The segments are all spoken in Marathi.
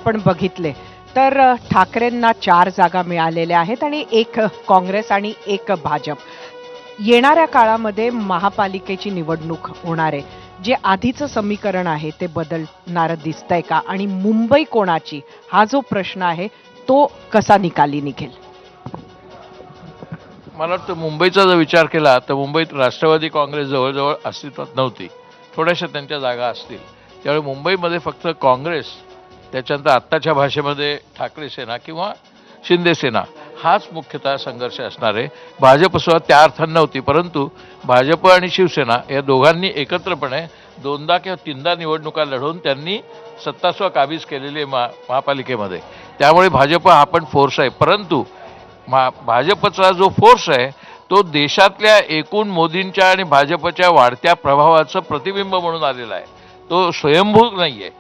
आपण बघितले तर ठाकरेंना 4 जागा मिळालेल्या आहेत आणि एक काँग्रेस आणि एक भाजप. येणाऱ्या काळामध्ये महापालिकेची निवडणूक होणार आहे. जे आधीचं समीकरण आहे ते बदलणारं दिसतंय का? आणि मुंबई कोणाची? हा जो प्रश्न आहे तो कसा निकाली निघेल? मला वाटतं मुंबईचा जर विचार केला तर मुंबईत राष्ट्रवादी काँग्रेस जवळजवळ अस्तित्वात नव्हती. थोड्याशा त्यांच्या जागा असतील. त्यामुळे मुंबईमध्ये फक्त काँग्रेस, त्याच्यानंतर आत्ताच्या भाषेमध्ये ठाकरे सेना किंवा शिंदे सेना हाच मुख्यतः संघर्ष असणार आहे. भाजपसुद्धा त्या अर्थानं नव्हती, परंतु भाजप आणि शिवसेना या दोघांनी एकत्रपणे 2दा किंवा 3दा निवडणुका लढवून त्यांनी सत्तासुद्धा काबीज केलेली आहे महापालिकेमध्ये. त्यामुळे भाजप हा पण फोर्स आहे, परंतु भाजपचा जो फोर्स आहे तो देशातल्या एकूण मोदींच्या आणि भाजपच्या वाढत्या प्रभावाचं प्रतिबिंब म्हणून आलेला आहे. तो स्वयंभू नाही आहे.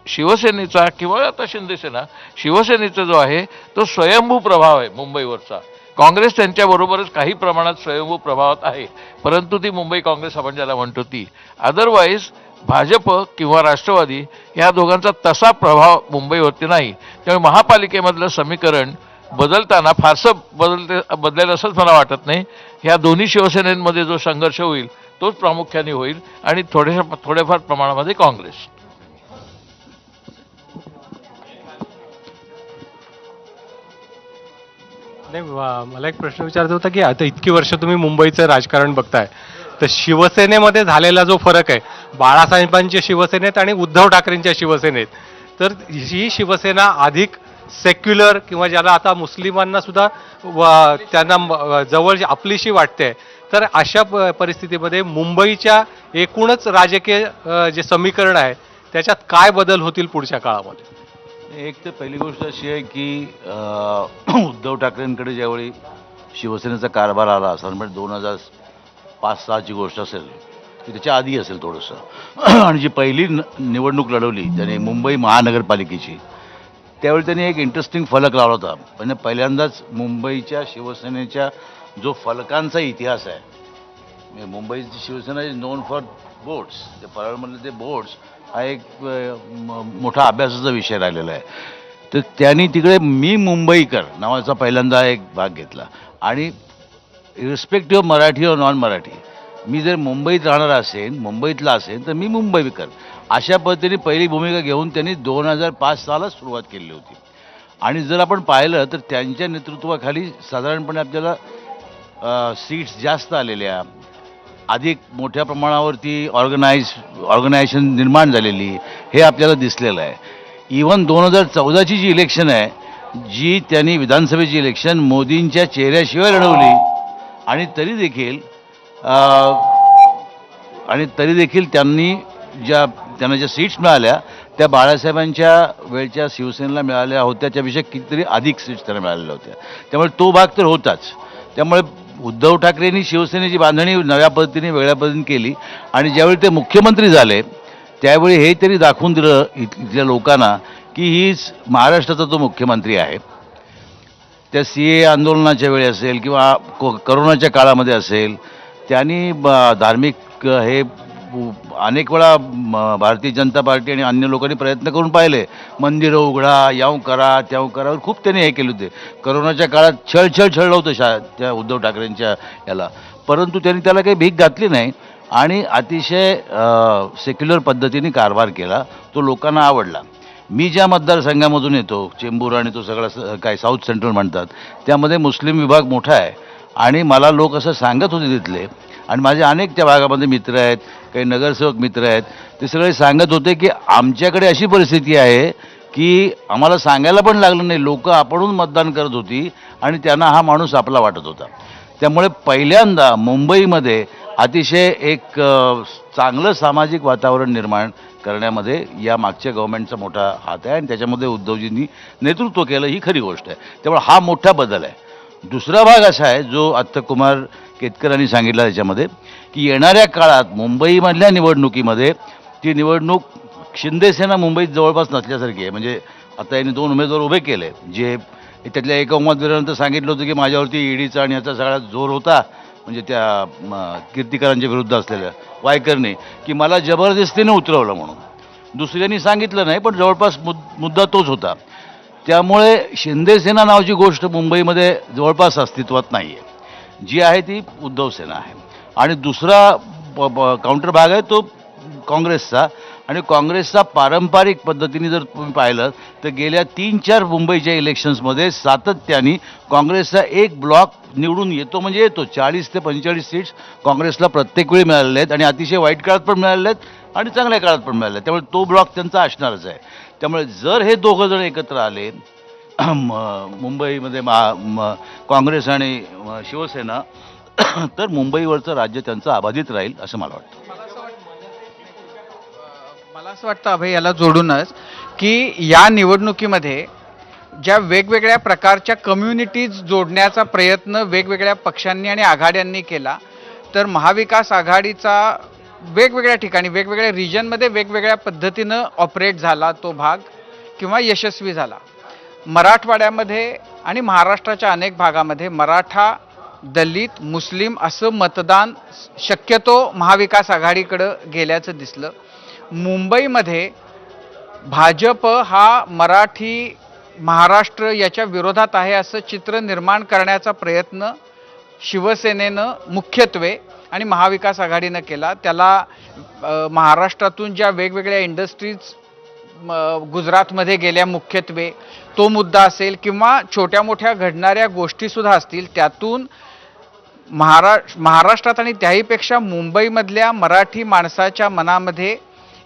शिवसेनेचा किंवा आता शिंदेसेना, शिवसेनेचा जो आहे तो स्वयंभू प्रभाव आहे मुंबईवरचा. काँग्रेस त्यांच्याबरोबरच काही प्रमाणात स्वयंभू प्रभावात आहे, परंतु ती मुंबई काँग्रेस आपण ज्याला म्हणतो ती. अदरवाईज भाजप किंवा राष्ट्रवादी या दोघांचा तसा प्रभाव मुंबईवरती नाही. त्यामुळे महापालिकेमधलं समीकरण बदलताना फारसं बदलेल असंच मला वाटत नाही. ह्या दोन्ही शिवसेनेमध्ये जो संघर्ष होईल तोच प्रामुख्याने होईल आणि थोड्याफार प्रमाणामध्ये काँग्रेस. नाही, मला एक प्रश्न विचारायचा होता की आता इतकी वर्ष तुम्ही मुंबईचं राजकारण बघताय, तर शिवसेनेमध्ये झालेला जो फरक आहे बाळासाहेबांच्या शिवसेनेत आणि उद्धव ठाकरेंच्या शिवसेनेत, तर ही शिवसेना अधिक सेक्युलर किंवा ज्याला आता मुस्लिमांना सुद्धा त्यांना जवळ आपलीशी वाटते, तर अशा परिस्थितीमध्ये मुंबईच्या एकूणच राजकीय जे समीकरण आहे त्याच्यात काय बदल होतील पुढच्या काळामध्ये? एक तर पहिली गोष्ट अशी आहे की उद्धव ठाकरेंकडे ज्यावेळी शिवसेनेचा कारभार आला साधारणपणे 2005-06ची गोष्ट असेल की त्याच्या आधी असेल थोडंसं, आणि जी पहिली निवडणूक लढवली त्याने मुंबई महानगरपालिकेची, त्यावेळी त्यांनी एक इंटरेस्टिंग फलक लावला होता. म्हणजे पहिल्यांदाच मुंबईच्या शिवसेनेच्या जो फलकांचा इतिहास आहे, म्हणजे मुंबईची Shiv Sena is known for boards, ते परळमधले ते बोर्ड्स हा एक मोठा अभ्यासाचा विषय राहिलेला आहे. तर त्यांनी तिकडे मी मुंबईकर नावाचा पहिल्यांदा एक भाग घेतला, आणि इरिस्पेक्टिव्ह मराठी और नॉन मराठी, मी जर मुंबईत राहणार असेल, मुंबईतला असेल तर मी मुंबईकर, अशा पद्धतीने पहिली भूमिका घेऊन त्यांनी 2005 सालात सुरुवात केली होती. आणि जर आपण पाहिलं तर त्यांच्या नेतृत्वाखाली साधारणपणे आपल्याला सीट्स जास्त आलेल्या, अधिक मोठ्या प्रमाणावरती ऑर्गनायझेशन निर्माण झालेली हे आपल्याला दिसलेलं आहे. इवन 2014ची जी इलेक्शन आहे, जी त्यांनी विधानसभेची इलेक्शन मोदींच्या चेहऱ्याशिवाय लढवली, आणि तरी देखील त्यांना ज्या सीट्स मिळाल्या त्या बाळासाहेबांच्या वेळच्या शिवसेनेला मिळाल्या होत्या त्यापेक्षा कितीतरी अधिक सीट्स त्यांना मिळालेल्या होत्या. त्यामुळे तो भाग तर होताच. त्यामुळे उद्धव ठाकरेंनी शिवसेनेची बांधणी नव्या पद्धतीने, वेगळ्या पद्धतीने केली, आणि ज्यावेळी ते मुख्यमंत्री झाले त्यावेळी हे तरी दाखवून दिलं इथल्या लोकांना की हीच महाराष्ट्राचा तो मुख्यमंत्री आहे. त्या CA आंदोलनाच्या वेळी असेल किंवा करोनाच्या काळामध्ये असेल, त्यांनी धार्मिक हे अनेक वेळा भारतीय जनता पार्टी आणि अन्य लोकांनी प्रयत्न करून पाहिले, मंदिरं उघडा, याव करा त्याव करा, खूप त्यांनी हे केले होते. करोनाच्या काळात छळलं होतं त्या उद्धव ठाकरेंच्या याला, परंतु त्यांनी त्याला काही भीक घातली नाही आणि अतिशय सेक्युलर पद्धतीने कारभार केला. तो लोकांना आवडला. मी ज्या मतदारसंघामधून येतो, चेंबूर आणि तो सगळा काय साऊथ सेंट्रल म्हणतात, त्यामध्ये मुस्लिम विभाग मोठा आहे, आणि मला लोक असं सांगत होते तिथले, आणि माझे अनेक त्या भागामध्ये मित्र आहेत, काही नगरसेवक मित्र आहेत, ते सगळे सांगत होते की आमच्याकडे अशी परिस्थिती आहे की आम्हाला सांगायला पण लागलं नाही, लोक आपणहून मतदान करत होती आणि त्यांना हा माणूस आपला वाटत होता. त्यामुळे पहिल्यांदा मुंबईमध्ये अतिशय एक चांगलं सामाजिक वातावरण निर्माण करण्यामध्ये या मागच्या गव्हर्नमेंटचा मोठा हात आहे, आणि त्याच्यामध्ये उद्धवजींनी नेतृत्व केलं, ही खरी गोष्ट आहे. त्यामुळे हा मोठा बदल आहे. दुसरा भाग असा आहे जो आत्ता कुमार केतकरांनी सांगितला त्याच्यामध्ये, की येणाऱ्या काळात मुंबईमधल्या निवडणुकीमध्ये ती निवडणूक शिंदेसेना मुंबईत जवळपास नसल्यासारखी आहे. म्हणजे आता यांनी 2 उमेदवार उभे केले, जे त्यातल्या एका उमेदवारानंतर सांगितलं होतं की माझ्यावरती ईडीचा आणि याचा सगळा जोर होता, म्हणजे त्या कीर्तिकरांच्या विरुद्ध असलेल्या वायकरने, की मला जबरदस्तीने उतरवलं म्हणून. दुसऱ्यांनी सांगितलं नाही, पण जवळपास मुद्दा तोच होता. त्यामुळे शिंदेसेना नावाची गोष्ट मुंबईमध्ये जवळपास अस्तित्वात नाही आहे. जी आहे ती उद्धव सेना आहे. आणि दुसरा काउंटर भाग आहे तो काँग्रेसचा. आणि काँग्रेसचा पारंपरिक पद्धतीने जर तुम्ही पाहिलं तर गेल्या 3-4 मुंबईच्या इलेक्शन्समध्ये सातत्याने काँग्रेसचा एक ब्लॉक निवडून येतो म्हणजे येतो. 40 ते 45 सीट्स काँग्रेसला प्रत्येक वेळी मिळालेले आहेत आणि अतिशय वाईट काळात पण मिळालेले आहेत आणि चांगल्या काळात पण मिळाले. त्यामुळे तो ब्लॉक त्यांचा असणारच आहे. त्यामुळे जर हे दोघं जण एकत्र आले मुंबईमध्ये काँग्रेस आणि शिवसेना तर मुंबईवरचं राज्य त्यांचं अबाधित राहील असं मला वाटतं. मला असं वाटतं अभय, याला जोडूनच की या निवडणुकीमध्ये ज्या वेगवेगळ्या प्रकारच्या कम्युनिटीज जोडण्याचा प्रयत्न वेगवेगळ्या पक्षांनी आणि आघाड्यांनी केला, तर महाविकास आघाडीचा वेगवेगळ्या ठिकाणी वेगवेगळ्या रिजनमध्ये वेगवेगळ्या पद्धतीनं ऑपरेट झाला तो भाग किंवा यशस्वी झाला. मराठवाड्यामध्ये आणि महाराष्ट्राच्या अनेक भागामध्ये मराठा, दलित, मुस्लिम असं मतदान शक्यतो महाविकास आघाडीकडं गेल्याचं दिसलं. मुंबईमध्ये भाजप हा मराठी महाराष्ट्र याच्या विरोधात आहे असं चित्र निर्माण करण्याचा प्रयत्न शिवसेनेनं मुख्यत्वे आणि महाविकास आघाडीनं केला. त्याला महाराष्ट्रातून ज्या वेगवेगळ्या इंडस्ट्रीज गुजरातमध्ये गेल्या मुख्यत्वे तो मुद्दा असेल किंवा छोट्या मोठ्या घडणाऱ्या गोष्टीसुद्धा असतील, त्यातून महाराष्ट्रात आणि त्याहीपेक्षा मुंबईमधल्या मराठी माणसाच्या मनामध्ये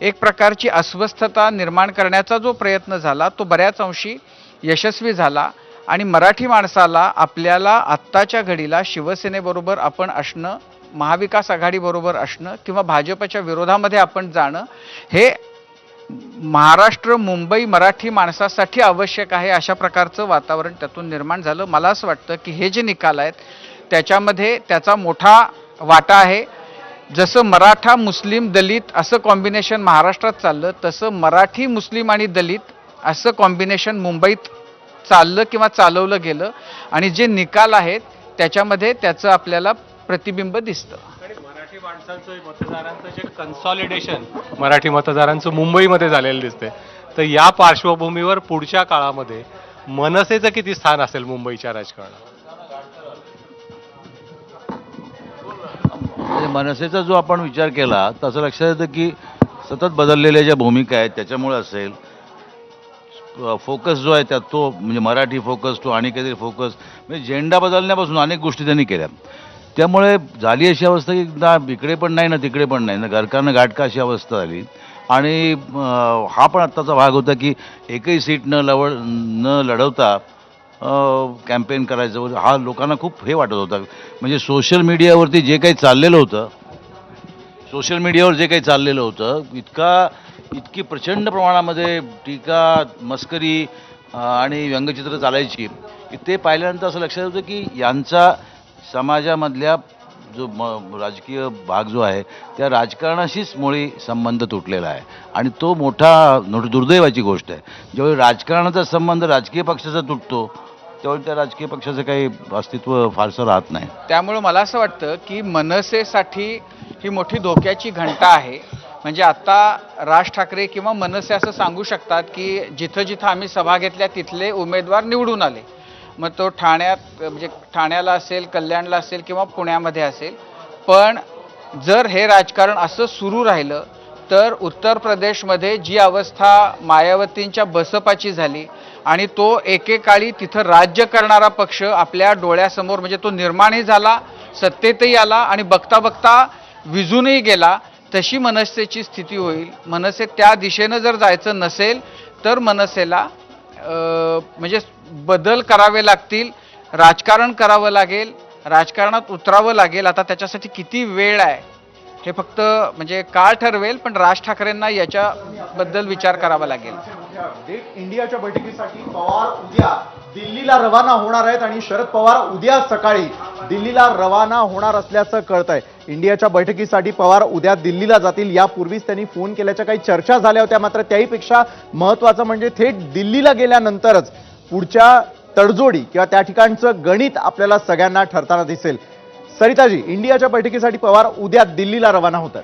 एक प्रकारची अस्वस्थता निर्माण करण्याचा जो प्रयत्न झाला तो बऱ्याच अंशी यशस्वी झाला. आणि मराठी माणसाला आपल्याला आत्ताच्या घडीला शिवसेनेबरोबर आपण असणं, महाविकास आघाडीबरोबर असणं किंवा भाजपच्या विरोधामध्ये आपण जाणं हे महाराष्ट्र मुंबई मराठी माणसासाठी आवश्यक आहे अशा प्रकारचं वातावरण त्यातून निर्माण झालं. मला असं वाटतं की हे जे निकाल आहेत त्याच्यामध्ये त्याचा मोठा वाटा आहे. जसं मराठा, मुस्लिम, दलित असं कॉम्बिनेशन महाराष्ट्रात चाललं, तसं मराठी, मुस्लिम आणि दलित असं कॉम्बिनेशन मुंबईत चाललं किंवा चालवलं गेलं आणि जे निकाल आहेत त्याच्यामध्ये त्याचं आपल्याला प्रतिबिंब दिसतं. मराठी माणसांचं मतदारांचं जे कन्सॉलिडेशन मराठी मतदारांचं मुंबईमध्ये झालेलं दिसतंय. तर या पार्श्वभूमीवर पुढच्या काळामध्ये मनसेचं किती स्थान असेल मुंबईच्या राजकारणात? मनसेचा जो आपण विचार केला तसं लक्षात येतं की सतत बदललेल्या ज्या भूमिका आहेत त्याच्यामुळे असेल. फोकस जो आहे त्यात तो म्हणजे मराठी फोकस तो आणि काहीतरी फोकस म्हणजे झेंडा बदलण्यापासून अनेक गोष्टी त्यांनी केल्या. त्यामुळे झाली अशी अवस्था की ना इकडे पण नाही ना तिकडे पण नाही ना घरकानं गाठका अशी अवस्था झाली. आणि हा पण आत्ताचा भाग होता की एकही सीट न लढवता कॅम्पेन करायचं हा लोकांना खूप हे वाटत होता. म्हणजे सोशल मीडियावरती जे काही चाललेलं होतं इतकी प्रचंड प्रमाणामध्ये टीका, मस्करी आणि व्यंगचित्र चालायची की ते पाहिल्यानंतर असं लक्षात येतं की यांचा समाजामधल्या जो राजकीय भाग जो आहे त्या राजकारणाशीच मुळी संबंध तुटलेला आहे. आणि तो मोठा दुर्दैवाची गोष्ट आहे. ज्यावेळी राजकारणाचा संबंध राजकीय पक्षाचा तुटतो त्यावेळी त्या राजकीय पक्षाचं काही अस्तित्व फारसं राहत नाही. त्यामुळं मला असं वाटतं की मनसेसाठी ही मोठी धोक्याची घंटा आहे. म्हणजे आता राज ठाकरे किंवा मनसे असं सांगू शकतात की जिथं जिथं आम्ही सभा घेतल्या तिथले उमेदवार निवडून आले. मग तो म्हणजे ठाण्याला असेल, कल्याणला असेल किंवा पुण्यामध्ये असेल. पण जर हे राजकारण असं सुरू राहिलं तर उत्तर प्रदेशमध्ये जी अवस्था मायावतींच्या बसपाची झाली आणि तो एकेकाळी तिथं राज्य करणारा पक्ष आपल्या डोळ्यासमोर म्हणजे तो निर्माणही झाला, सत्तेतही आला आणि बघता बघता विझूनही गेला, तशी मनसेची स्थिती होईल. मनसे त्या दिशेनं जर जायचं नसेल तर मनसेला म्हणजे बदल करावे लागतील, राजकारण करावं लागेल, राजकारणात उतरावं लागेल. आता त्याच्यासाठी किती वेळ आहे हे फक्त म्हणजे काळ ठरवेल, पण राज ठाकरेंना याच्याबद्दल विचार करावा लागेल. डेट इंडियाच्या बैठकीसाठी पवार उद्या दिल्लीला रवाना होणार आहेत आणि शरद पवार उद्या सकाळी दिल्लीला रवाना होणार असल्याचं कळतंय. इंडियाच्या बैठकीसाठी पवार उद्या दिल्लीला जातील. यापूर्वीच त्यांनी फोन केल्याच्या काही चर्चा झाल्या होत्या. मात्र त्याहीपेक्षा महत्त्वाचं म्हणजे थेट दिल्लीला गेल्यानंतरच पुढच्या तडजोडी किंवा त्या ठिकाणचं गणित आपल्याला सगळ्यांना ठरताना दिसेल. सरिताजी, इंडियाच्या बैठकीसाठी पवार उद्या दिल्लीला रवाना होतात.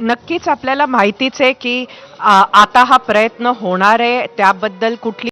नक्कीच आपल्याला माहितीच आहे की आता हा प्रयत्न होणार आहे, त्याबद्दल कुठली